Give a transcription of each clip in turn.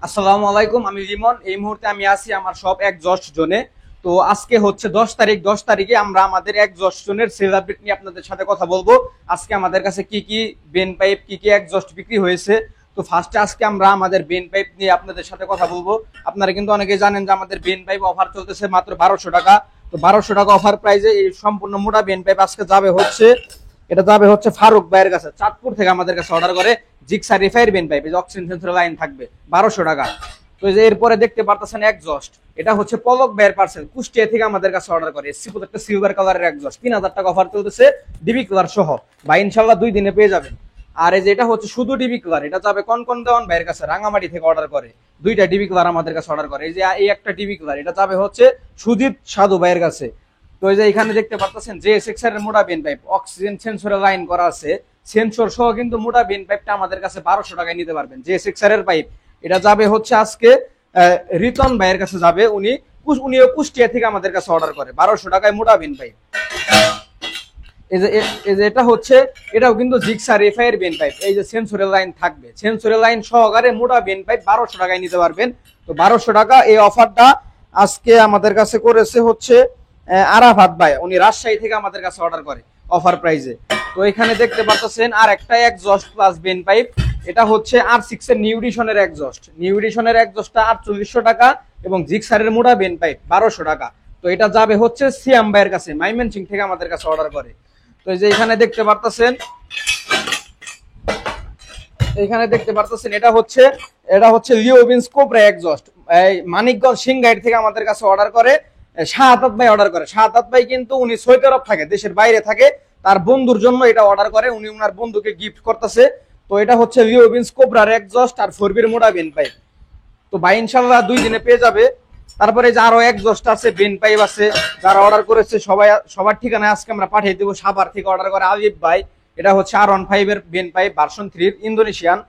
আসসালামু আলাইকুম, আমি রিমন। এই মুহূর্তে আমি আছি আমার সব একজস্ট জোনে। তো আজকে হচ্ছে 10 তারিখ। 10 তারিখে আমরা আমাদের একজস্ট জোনের সেল আপডেট নিয়ে আপনাদের সাথে কথা বলবো। আজকে আমাদের কাছে কি কি বেন পাইপ, কি কি একজস্ট বিক্রি হয়েছে। তো ফার্স্টে আজকে আমরা আমাদের বেন পাইপ নিয়ে আপনাদের সাথে কথা বলবো। আপনারা কিন্তু অনেকেই জানেন যে আমাদের বেন পাইপ অফার চলতেছে মাত্র 1200 টাকা। তো 1200 টাকা অফার প্রাইজে এই সম্পূর্ণ মোটা বেন পাইপ আজকে যাবে হচ্ছে ফারুক ভাইয়ের কাছে। চাঁদপুর থেকে আমাদের কাছে অর্ডার করে জিক্সার রিফায়ার bend pipe, oxygen sensor line থাকবে 1200 টাকা। তো এই যে এরপরে দেখতে পারতেছেন একজস্ট, এটা হচ্ছে পলক ভাইয়ের পার্সেল, কুষ্টিয়া থেকে আমাদের কাছে অর্ডার করে। একটা সিলভার কালারের একজস্ট 3000 টাকা অফার চলতেছে ডিবি কালার সহ। বা ইনশাল্লাহ 2 দিনে পেয়ে যাবেন। আর এই যে এটা হচ্ছে শুধু ডিবি কালার, এটা যাবে কনকন দেওয়ান ভাইয়ের কাছে, রাঙামাটি থেকে অর্ডার করে। 2টা ডিবি কালার আমাদের কাছে অর্ডার করে। এই যে এই একটা ডিবি কালার, এটা যাবে হচ্ছে সুজিত সাধু ভাইয়ের কাছে। তো এই যে এখানে দেখতে পাচ্ছেন JSX এর মোটা বেন পাইপ, অক্সিজেন সেন্সরের লাইন করা আছে, সেন্সর সহ কিন্তু মোটা বেন পাইপটা আমাদের কাছে 1200 টাকায় নিতে পারবেন। JSX এর পাইপ, এটা যাবে হচ্ছে আজকে রিতন ভাইয়ের কাছে যাবে। উনিও কুষ্টিয়া থেকে আমাদের কাছে অর্ডার করে 1200 টাকায় মোটা বেন পাইপ। এই যে এটা হচ্ছে, এটাও কিন্তু জিক্সার এফআইআর বেন পাইপ। এই যে সেন্সরের লাইন থাকবে, সেন্সরের লাইন সহকারে মোটা বেন পাইপ 1200 টাকায় নিতে পারবেন। তো 1200 টাকা এই অফারটা আজকে আমাদের কাছে করেছে হচ্ছে আরাফাত ভাই, উনি রাজশাহী থেকে আমাদের কাছে অর্ডার করে অফার প্রাইজে। তো এখানে দেখতে পাচ্ছেন আর একটা একজস্ট প্লাস বেন পাইপ, এটা হচ্ছে R6 এর নিউ এডিশনের একজস্ট। নিউ এডিশনের একজস্টটা 4800 টাকা এবং জিক্সারের মোটা বেন পাইপ 1200 টাকা। তো এটা যাবে হচ্ছে সিয়াম ভাইয়ের কাছে, মাইমেনসিং থেকে আমাদের কাছে অর্ডার করে। তো এই যে এখানে দেখতে পারতেছেন, এটা হচ্ছে লিওবিন্স কোবরা একজস্ট, এই মানিকগঞ্জ সিংগাইট থেকে আমাদের কাছে অর্ডার করে শাহাদাত ভাই অর্ডার করে। শাহাদাত ভাই কিন্তু উনি সৌদি আরব থাকে, দেশের বাইরে থাকে, তার বন্ধুর জন্য এটা অর্ডার করে, উনি ওনার বন্ধুকে গিফট করতেছে। তো এটা হচ্ছে লিওবিন্স কোবরার একজস্ট আর 4B মোটা বেন পাইপ। তো ভাই ইনশাল্লাহ 2 দিনে পেয়ে যাবে। তারপরে যে আরো একজস্ট আছে, বেন পাইপ আছে, যারা অর্ডার করেছে সবার ঠিকানায় আজকে আমরা পাঠিয়ে দেবো। সাভার থেকে অর্ডার করে আলিফ ভাই, এটা হচ্ছে R15 এর বেন পাইপ ভার্সন 3 ইন্দোনেশিয়ান।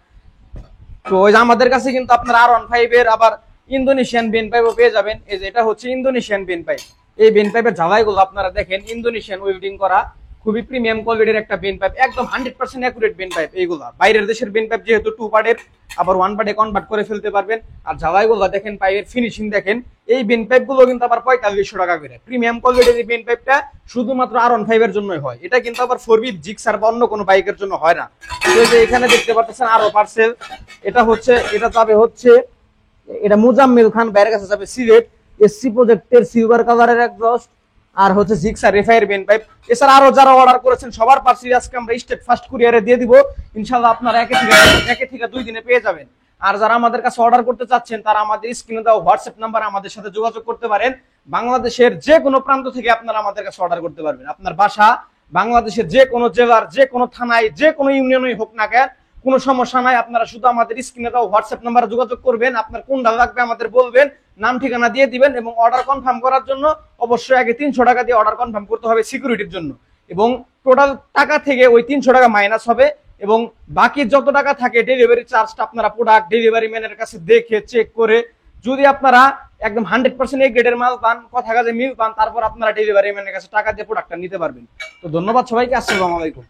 তো ওই যে আমাদের কাছে কিন্তু আপনার R15 এর আবার ইন্দোনেশিয়ান বেন পাইপও পেয়ে যাবেন। এই যে এটা হচ্ছে ইন্দোনেশিয়ান বেন পাইপ। এই বেন পাইপের ঝালাইগুলো আপনারা দেখেন, ইন্দোনেশিয়ান ওয়েল্ডিং করা, খুবই প্রিমিয়াম কোয়ালিটির একটা বেন পাইপ, একদম 100% অ্যাকুরেট বেন পাইপ। এইগুলা বাইরের দেশের বেন পাইপ, যেহেতু 2 পার্টের, আবার 1 পার্টে কনভার্ট করে ফেলতে পারবেন। আর ঝালাইগুলো দেখেন, পাইপের ফিনিশিং দেখেন। এই বেন পাইপ গুলো কিন্তু আবার 4500 টাকা করে। প্রিমিয়াম কোয়ালিটির এই বেন পাইপটা শুধুমাত্র R15 এর জন্যই হয়, এটা কিন্তু আবার 4B জিক্সার বা অন্য কোনো বাইকের জন্য হয় না। তো এই যে এখানে দেখতে পাচ্ছেন আরো পার্সেল, এটা যাবে হচ্ছে, এটা মুজাম্মিল খান ভাইয়ের কাছে যাবে সিলেট, SC প্রজেক্টের সিলভার কালারের একজস্ট আর হচ্ছে জিক্সার রিফায়ার বেন পাইপ। এছাড়া আরো যারা অর্ডার করেছেন সবার পার্সেল আজকে আমরা স্টেট ফার্স্ট কুরিয়ারে দিয়ে দিব। ইনশাআল্লাহ আপনারা একে থেকে 2 দিনে পেয়ে যাবেন। আর যারা আমাদের কাছে অর্ডার করতে চাচ্ছেন, তারা আমাদের স্ক্রিনে দেওয়া হোয়াটসঅ্যাপ নাম্বার আমাদের সাথে যোগাযোগ করতে পারেন। বাংলাদেশের যে কোনো প্রান্ত থেকে আপনারা আমাদের কাছে অর্ডার করতে পারবেন। আপনার বাসা বাংলাদেশের যে কোনো জেলার যে কোনো থানায় যে কোনো ইউনিয়নে হোক না কেন, কোনো সমস্যা নাই। আপনারা শুধু আমাদের স্ক্রিনে দেওয়া হোয়াটসঅ্যাপ নাম্বারে যোগাযোগ করবেন, আপনার কোনটা লাগবে আমাদের বলবেন, নাম ঠিকানা দিয়ে দিবেন। এবং অর্ডার কনফার্ম করার জন্য অবশ্যই আগে 300 টাকা দিয়ে অর্ডার কনফার্ম করতে হবে সিকিউরিটির জন্য। এবং টোটাল টাকা থেকে ওই 300 টাকা মাইনাস হবে এবং বাকি যত টাকা থাকে ডেলিভারি চার্জটা আপনারা প্রোডাক্ট ডেলিভারি ম্যানের কাছে দেখে চেক করে, যদি আপনারা একদম 100% এই গ্রেডের মাল পান, কথা কাজে মিল পান, তারপর আপনারা ডেলিভারি ম্যানের কাছে টাকা দিয়ে প্রোডাক্টটা নিতে পারবেন। তো ধন্যবাদ সবাইকে, আসসালামু আলাইকুম।